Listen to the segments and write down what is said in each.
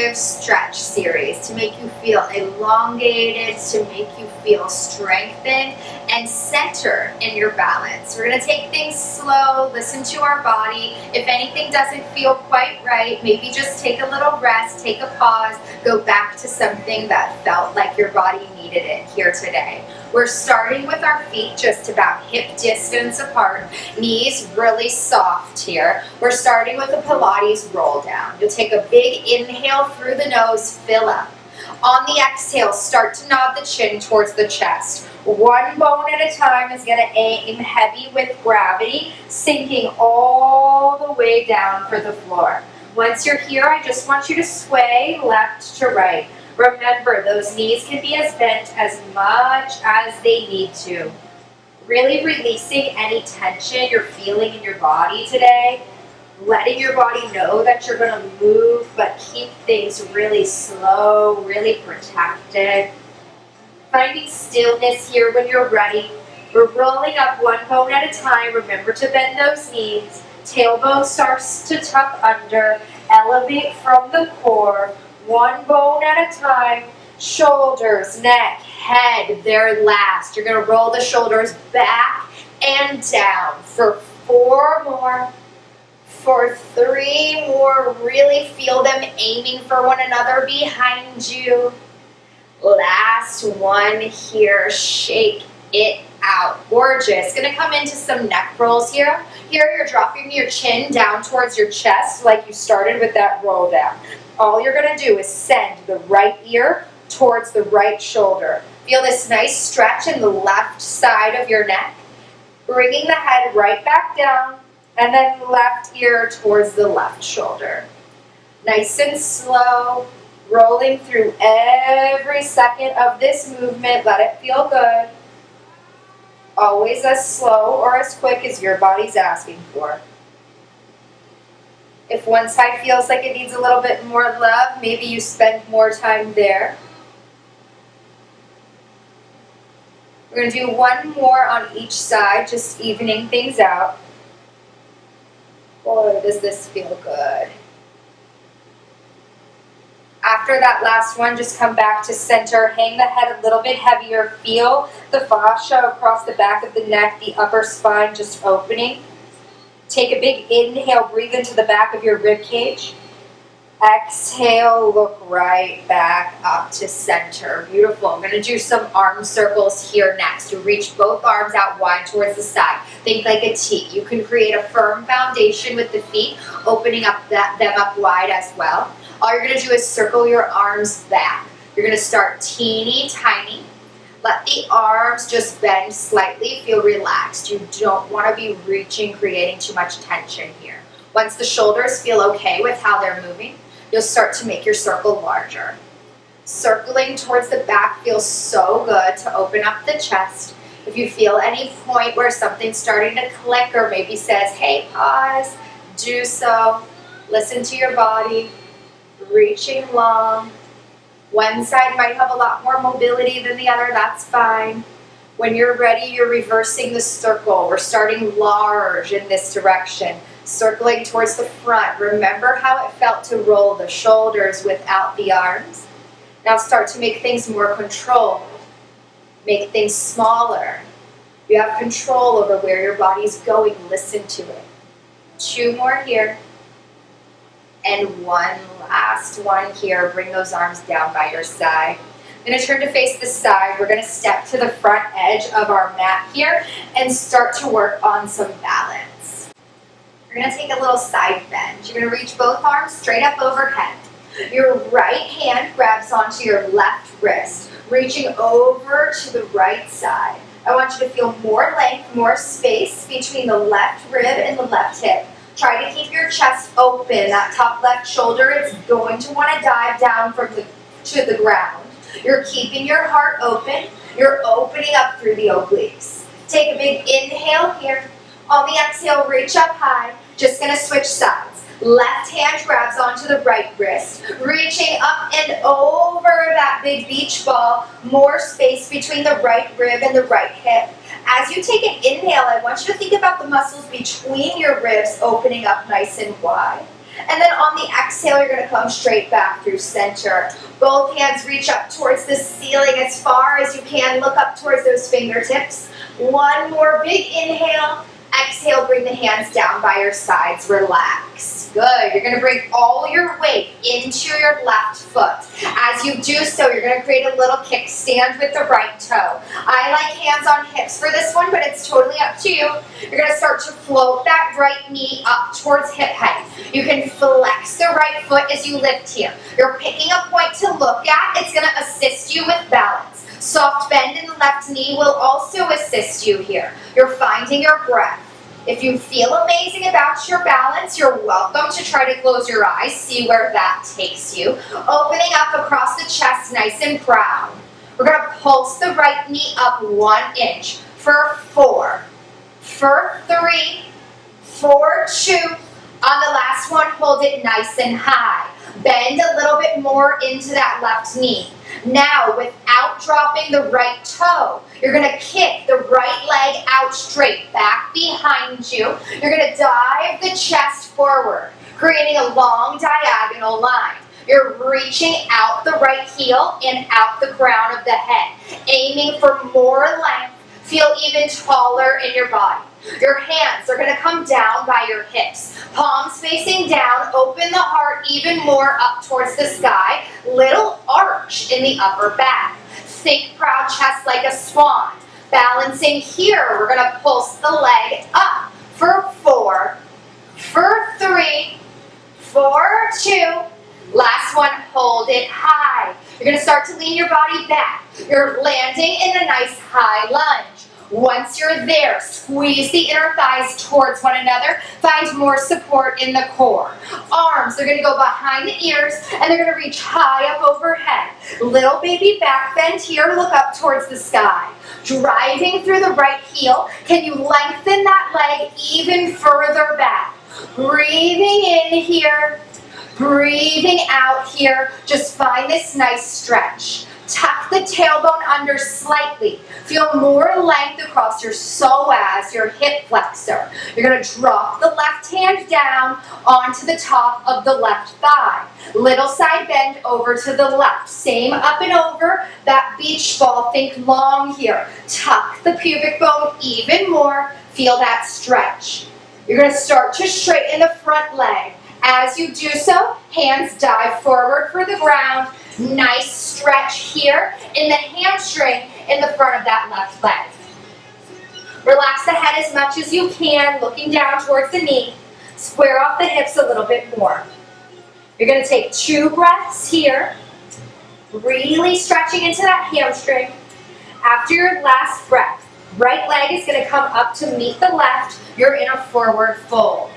active stretch series to make you feel elongated, to make you feel strengthened and centered in your balance. We're going to take things slow, listen to our body. If anything doesn't feel quite right, maybe just take a little rest, take a pause, go back to something that felt like your body needed it here today. We're starting with our feet just about hip distance apart, knees really soft here. We're starting with a Pilates roll down. You'll take a big inhale through the nose, fill up. On the exhale, start to nod the chin towards the chest. One bone at a time is going to aim heavy with gravity, sinking all the way down for the floor. Once you're here, I just want you to sway left to right. Remember, those knees can be as bent as much as they need to. Really releasing any tension you're feeling in your body today. Letting your body know that you're going to move, but keep things really slow, really protected. Finding stillness here when you're ready. We're rolling up one bone at a time. Remember to bend those knees. Tailbone starts to tuck under. Elevate from the core. One bone at a time. Shoulders, neck, head, they're last. You're going to roll the shoulders back and down for 4 more. For 3 more, really feel them aiming for one another behind you. Last one here, shake it out. Gorgeous. Going to come into some neck rolls here. Here you're dropping your chin down towards your chest like you started with that roll down. All you're going to do is send the right ear towards the right shoulder. Feel this nice stretch in the left side of your neck. Bringing the head right back down. And then left ear towards the left shoulder. Nice and slow, rolling through every second of this movement. Let it feel good. Always as slow or as quick as your body's asking for. If one side feels like it needs a little bit more love, maybe you spend more time there. We're going to do one more on each side, just evening things out. Boy, does this feel good. After that last one, just come back to center. Hang the head a little bit heavier. Feel the fascia across the back of the neck, the upper spine just opening. Take a big inhale. Breathe into the back of your rib cage. Exhale, look right back up to center. Beautiful. I'm going to do some arm circles here next. You reach both arms out wide towards the side. Think like a T. You can create a firm foundation with the feet, opening up them up wide as well. All you're going to do is circle your arms back. You're going to start teeny tiny. Let the arms just bend slightly. Feel relaxed. You don't want to be reaching, creating too much tension here. Once the shoulders feel okay with how they're moving, you'll start to make your circle larger. Circling towards the back feels so good to open up the chest. If you feel any point where something's starting to click or maybe says, hey, pause, do so. Listen to your body, reaching long. One side might have a lot more mobility than the other, that's fine. When you're ready, you're reversing the circle. We're starting large in this direction. Circling towards the front. Remember how it felt to roll the shoulders without the arms? Now start to make things more controlled. Make things smaller. You have control over where your body's going. Listen to it. 2 more here. And one last one here. Bring those arms down by your side. I'm going to turn to face the side. We're going to step to the front edge of our mat here and start to work on some balance. You're going to take a little side bend. You're going to reach both arms straight up overhead. Your right hand grabs onto your left wrist, reaching over to the right side. I want you to feel more length, more space between the left rib and the left hip. Try to keep your chest open. That top left shoulder is going to want to dive down to the ground. You're keeping your heart open. You're opening up through the obliques. Take a big inhale here. On the exhale, reach up high. Just going to switch sides. Left hand grabs onto the right wrist, reaching up and over that big beach ball. More space between the right rib and the right hip. As you take an inhale, I want you to think about the muscles between your ribs opening up nice and wide. And then on the exhale, you're going to come straight back through center. Both hands reach up towards the ceiling as far as you can. Look up towards those fingertips. One more big inhale. Exhale, bring the hands down by your sides. Relax. Good. You're going to bring all your weight into your left foot. As you do so, you're going to create a little kickstand with the right toe. I like hands on hips for this one, but it's totally up to you. You're going to start to float that right knee up towards hip height. You can flex the right foot as you lift here. You're picking a point to look at. It's going to assist you with balance. Soft bend in the left knee will also assist you here. You're finding your breath. If you feel amazing about your balance, you're welcome to try to close your eyes, see where that takes you. Opening up across the chest, nice and proud. We're going to pulse the right knee up 1 inch for 4, for 3, for 2. On the last one, hold it nice and high. Bend a little bit more into that left knee. Now, without dropping the right toe, you're going to kick the right leg out straight, back behind you. You're going to dive the chest forward, creating a long diagonal line. You're reaching out the right heel and out the crown of the head, aiming for more length. Feel even taller in your body. Your hands are going to come down by your hips. Palms facing down, open the heart even more up towards the sky. Little arch in the upper back. Think proud chest like a swan. Balancing here, we're going to pulse the leg up for 4, for 3, for 2. Last one, hold it high. You're going to start to lean your body back. You're landing in a nice high lunge. Once you're there, squeeze the inner thighs towards one another. Find more support in the core. Arms are going to go behind the ears, and they're going to reach high up overhead. Little baby back bend here. Look up towards the sky. Driving through the right heel. Can you lengthen that leg even further back? Breathing in here. Breathing out here. Just find this nice stretch. Tuck the tailbone under slightly. Feel more length across your psoas, your hip flexor. You're going to drop the left hand down onto the top of the left thigh. Little side bend over to the left. Same up and over. That beach ball, think long here. Tuck the pubic bone even more. Feel that stretch. You're going to start to straighten the front leg. As you do so, hands dive forward for the ground. Nice stretch here in the hamstring in the front of that left leg. Relax the head as much as you can, looking down towards the knee. Square off the hips a little bit more. You're going to take 2 breaths here, really stretching into that hamstring. After your last breath, right leg is going to come up to meet the left. You're in a forward fold.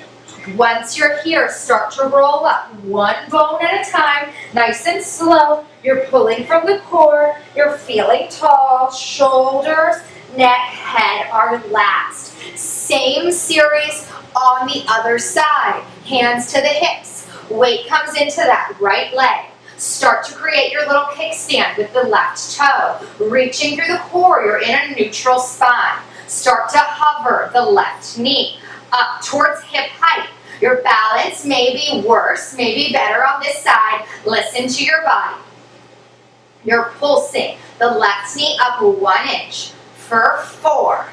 Once you're here, start to roll up, 1 bone at a time, nice and slow. You're pulling from the core. You're feeling tall. Shoulders, neck, head are last. Same series on the other side. Hands to the hips. Weight comes into that right leg. Start to create your little kickstand with the left toe. Reaching through the core, you're in a neutral spine. Start to hover the left knee up towards hip height. Your balance may be worse, may be better on this side. Listen to your body. You're pulsing the left knee up 1 inch for 4,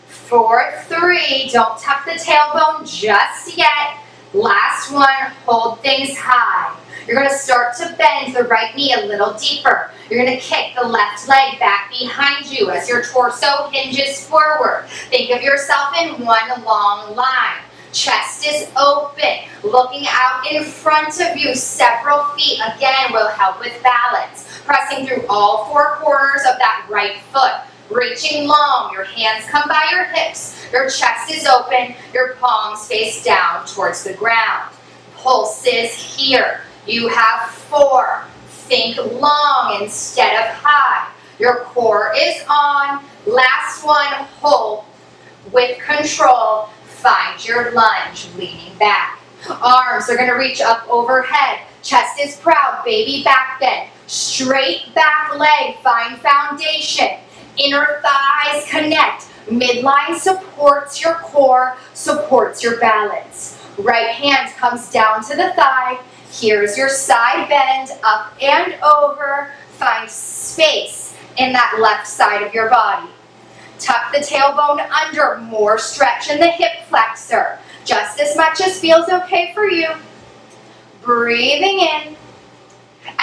for 3. Don't tuck the tailbone just yet. Last one, hold things high. You're going to start to bend the right knee a little deeper. You're going to kick the left leg back behind you as your torso hinges forward. Think of yourself in one long line. Chest is open, looking out in front of you. Several feet, again, will help with balance. Pressing through all 4 corners of that right foot. Reaching long, your hands come by your hips. Your chest is open, your palms face down towards the ground. Pulses here. You have 4. Think long instead of high. Your core is on. Last one, hold with control. Find your lunge, leaning back. Arms are going to reach up overhead. Chest is proud, baby back bend. Straight back leg, find foundation. Inner thighs connect. Midline supports your core, supports your balance. Right hand comes down to the thigh. Here's your side bend, up and over. Find space in that left side of your body. Tuck the tailbone under, more stretch in the hip flexor. Just as much as feels okay for you. Breathing in.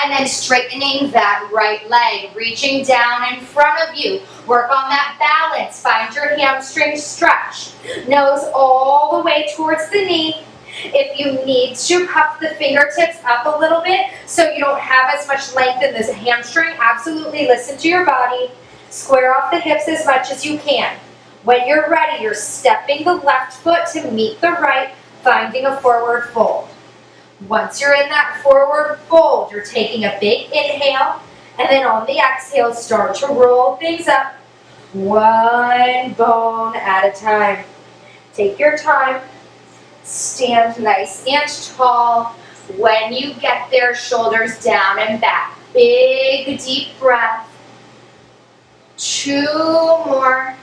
And then straightening that right leg, reaching down in front of you. Work on that balance. Find your hamstring stretch. Nose all the way towards the knee. If you need to, cup the fingertips up a little bit so you don't have as much length in this hamstring. Absolutely listen to your body. Square off the hips as much as you can. When you're ready, you're stepping the left foot to meet the right, finding a forward fold. Once you're in that forward fold, you're taking a big inhale, and then on the exhale, start to roll things up, one bone at a time. Take your time. Stand nice and tall. When you get there, shoulders down and back. Big, deep breath. 2 more.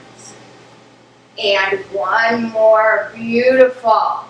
And 1 more. Beautiful.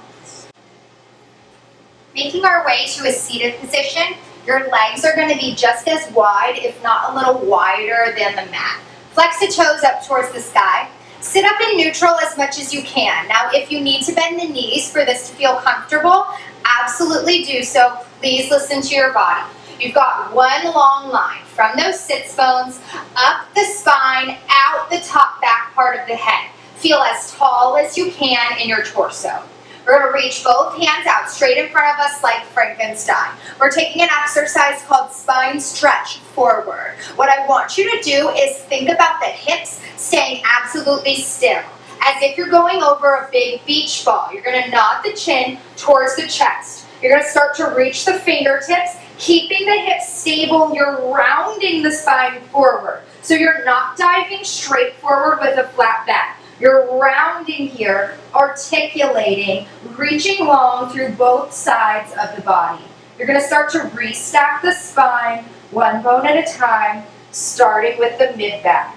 Making our way to a seated position, your legs are going to be just as wide, if not a little wider than the mat. Flex the toes up towards the sky. Sit up in neutral as much as you can. Now, if you need to bend the knees for this to feel comfortable, absolutely do so. Please listen to your body. You've got one long line from those sits bones, up the spine, out the top back part of the head. Feel as tall as you can in your torso. We're going to reach both hands out straight in front of us like Frankenstein. We're taking an exercise called spine stretch forward. What I want you to do is think about the hips staying absolutely still, as if you're going over a big beach ball. You're going to nod the chin towards the chest. You're going to start to reach the fingertips, keeping the hips stable. You're rounding the spine forward. So you're not diving straight forward with a flat back. You're rounding here, articulating, reaching long through both sides of the body. You're going to start to restack the spine, one bone at a time, starting with the mid-back.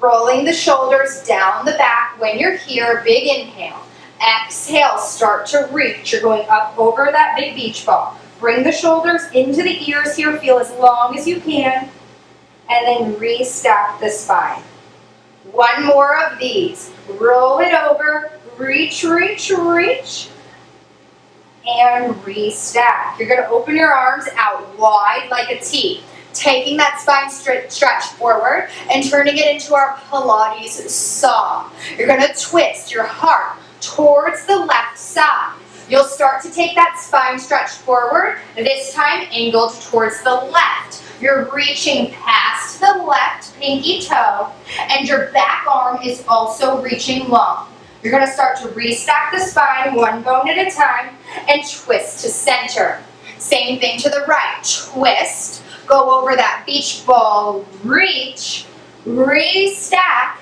Rolling the shoulders down the back. When you're here, big inhale. Exhale, start to reach. You're going up over that big beach ball. Bring the shoulders into the ears here. Feel as long as you can. And then restack the spine. 1 more of these. Roll it over. Reach, reach, reach. And restack. You're going to open your arms out wide like a T. Taking that spine stretch forward and turning it into our Pilates saw. You're going to twist your heart towards the left side. You'll start to take that spine stretch forward, this time angled towards the left. You're reaching past the left pinky toe, and your back arm is also reaching long. You're going to start to restack the spine, one bone at a time, and twist to center. Same thing to the right. Twist, go over that beach ball, reach, restack,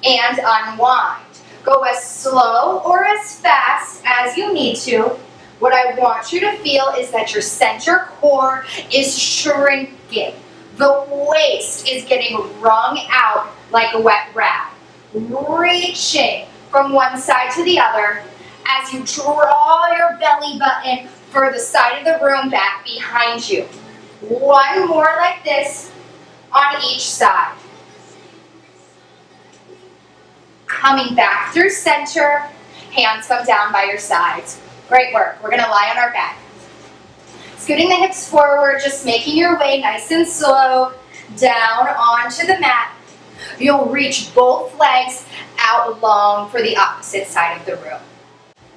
and unwind. Go as slow or as fast as you need to. What I want you to feel is that your center core is shrinking. The waist is getting wrung out like a wet rag. Reaching from one side to the other as you draw your belly button for the side of the room back behind you. 1 more like this on each side. Coming back through center, hands come down by your sides. Great work. We're going to lie on our back. Scooting the hips forward, just making your way nice and slow down onto the mat. You'll reach both legs out long for the opposite side of the room.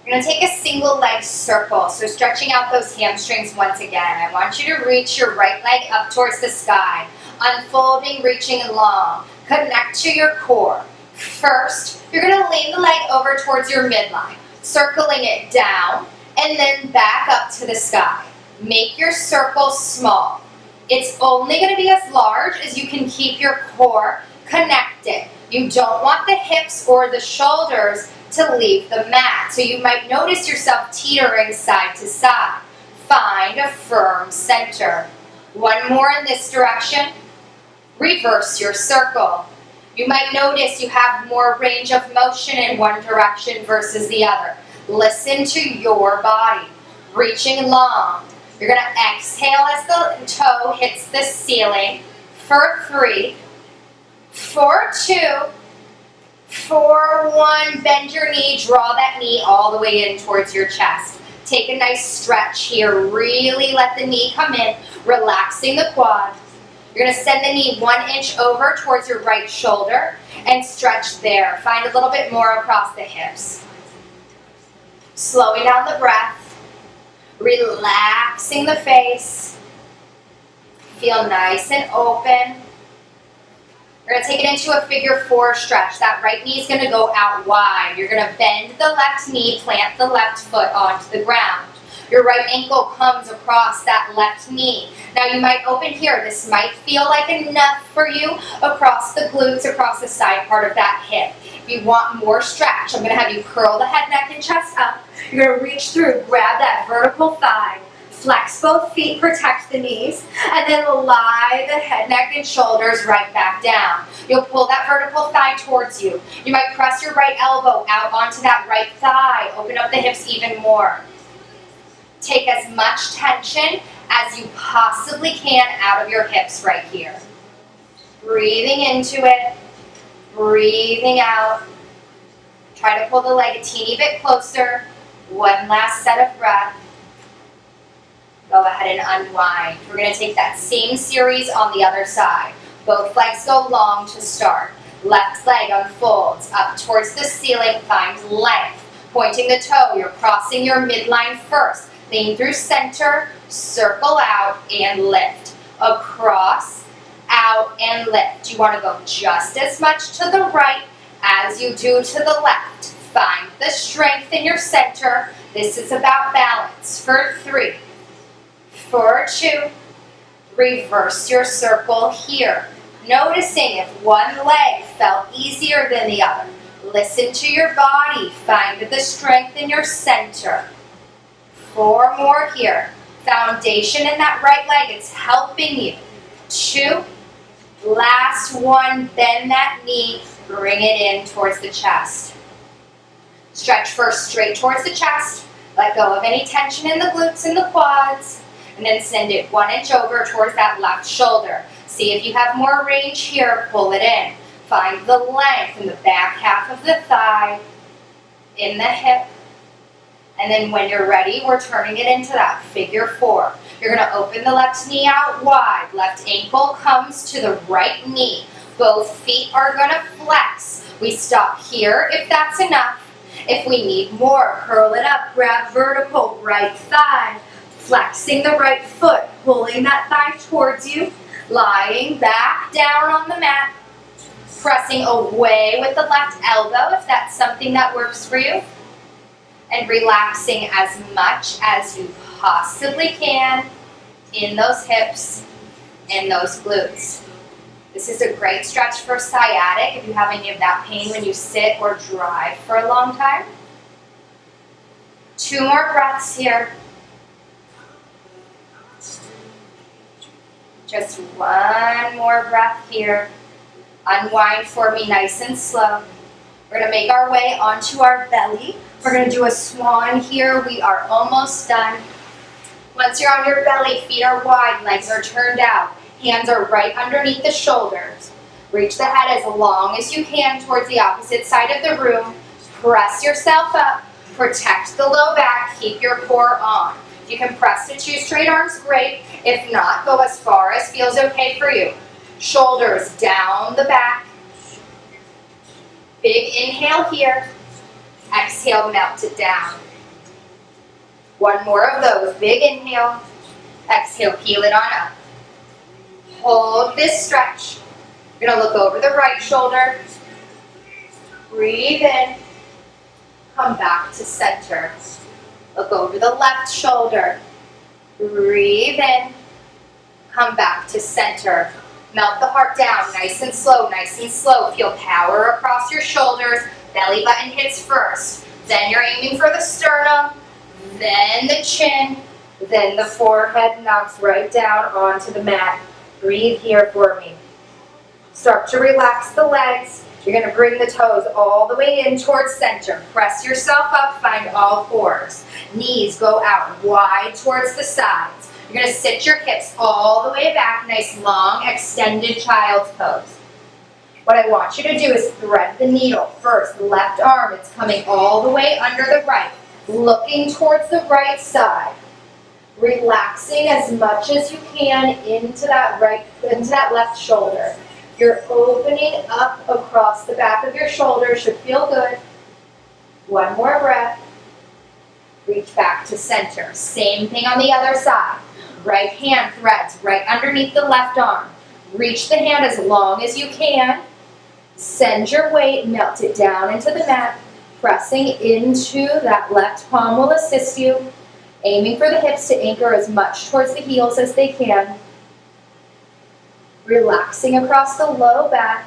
You're going to take a single leg circle, so stretching out those hamstrings once again. I want you to reach your right leg up towards the sky, unfolding, reaching long. Connect to your core. First, you're going to lean the leg over towards your midline, circling it down, and then back up to the sky. Make your circle small. It's only going to be as large as you can keep your core connected. You don't want the hips or the shoulders to leave the mat, so you might notice yourself teetering side to side. Find a firm center. 1 more in this direction. Reverse your circle. You might notice you have more range of motion in one direction versus the other. Listen to your body. Reaching long. You're going to exhale as the toe hits the ceiling for 3, for 2, for 1. Bend your knee, draw that knee all the way in towards your chest. Take a nice stretch here. Really let the knee come in, relaxing the quad. You're going to send the knee 1 inch over towards your right shoulder and stretch there. Find a little bit more across the hips. Slowing down the breath. Relaxing the face. Feel nice and open. We're going to take it into a figure 4 stretch. That right knee is going to go out wide. You're going to bend the left knee, plant the left foot onto the ground. Your right ankle comes across that left knee. Now you might open here. This might feel like enough for you across the glutes, across the side part of that hip. If you want more stretch, I'm going to have you curl the head, neck, and chest up. You're going to reach through, grab that vertical thigh, flex both feet, protect the knees, and then lie the head, neck, and shoulders right back down. You'll pull that vertical thigh towards you. You might press your right elbow out onto that right thigh. Open up the hips even more. Take as much tension as you possibly can out of your hips right here. Breathing into it, breathing out. Try to pull the leg a teeny bit closer. One last set of breath. Go ahead and unwind. We're going to take that same series on the other side. Both legs go long to start. Left leg unfolds up towards the ceiling, find length. Pointing the toe, you're crossing your midline first. Lean through center, circle out, and lift. Across, out, and lift. You want to go just as much to the right as you do to the left. Find the strength in your center. This is about balance. For 3, for 2, reverse your circle here. Noticing if one leg felt easier than the other. Listen to your body. Find the strength in your center. 4 more here. Foundation in that right leg. It's helping you. 2. Last one. Bend that knee. Bring it in towards the chest. Stretch first straight towards the chest. Let go of any tension in the glutes and the quads. And then send it 1 inch over towards that left shoulder. See if you have more range here. Pull it in. Find the length in the back half of the thigh, in the hip. And then when you're ready, we're turning it into that figure 4. You're going to open the left knee out wide. Left ankle comes to the right knee. Both feet are going to flex. We stop here if that's enough. If we need more, curl it up. Grab vertical right thigh. Flexing the right foot. Pulling that thigh towards you. Lying back down on the mat. Pressing away with the left elbow if that's something that works for you. And relaxing as much as you possibly can in those hips and those glutes. This is a great stretch for sciatic if you have any of that pain when you sit or drive for a long time. 2 more breaths here. Just 1 more breath here. Unwind for me nice and slow. We're going to make our way onto our belly. We're going to do a swan here. We are almost done. Once you're on your belly, feet are wide, legs are turned out. Hands are right underneath the shoulders. Reach the head as long as you can towards the opposite side of the room. Press yourself up. Protect the low back. Keep your core on. If you can press to 2 straight arms, great. If not, go as far as feels okay for you. Shoulders down the back. Big inhale here. Exhale, melt it down. 1 more of those. Big inhale. Exhale, peel it on up. Hold this stretch. You're going to look over the right shoulder. Breathe in. Come back to center. Look over the left shoulder. Breathe in. Come back to center. Melt the heart down, nice and slow, nice and slow. Feel power across your shoulders. Belly button hits first. Then you're aiming for the sternum, then the chin, then the forehead knocks right down onto the mat. Breathe here for me. Start to relax the legs. You're going to bring the toes all the way in towards center. Press yourself up, find all fours. Knees go out wide towards the sides. You're going to sit your hips all the way back, nice long extended child's pose. What I want you to do is thread the needle. First, left arm, it's coming all the way under the right, looking towards the right side. Relaxing as much as you can into that left shoulder. You're opening up across the back of your shoulder, should feel good. One more breath. Reach back to center. Same thing on the other side. Right hand threads right underneath the left arm. Reach the hand as long as you can. Send your weight, melt it down into the mat. Pressing into that left palm will assist you. Aiming for the hips to anchor as much towards the heels as they can. Relaxing across the low back.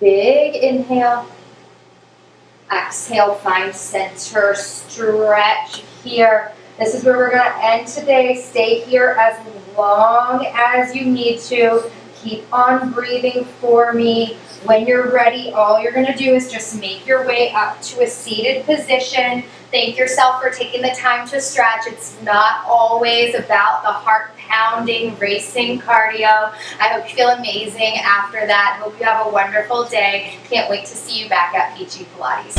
Big inhale. Exhale, find center, stretch here. This is where we're going to end today. Stay here as long as you need to. Keep on breathing for me. When you're ready, all you're going to do is just make your way up to a seated position. Thank yourself for taking the time to stretch. It's not always about the heart-pounding, racing cardio. I hope you feel amazing after that. Hope you have a wonderful day. Can't wait to see you back at PG Pilates.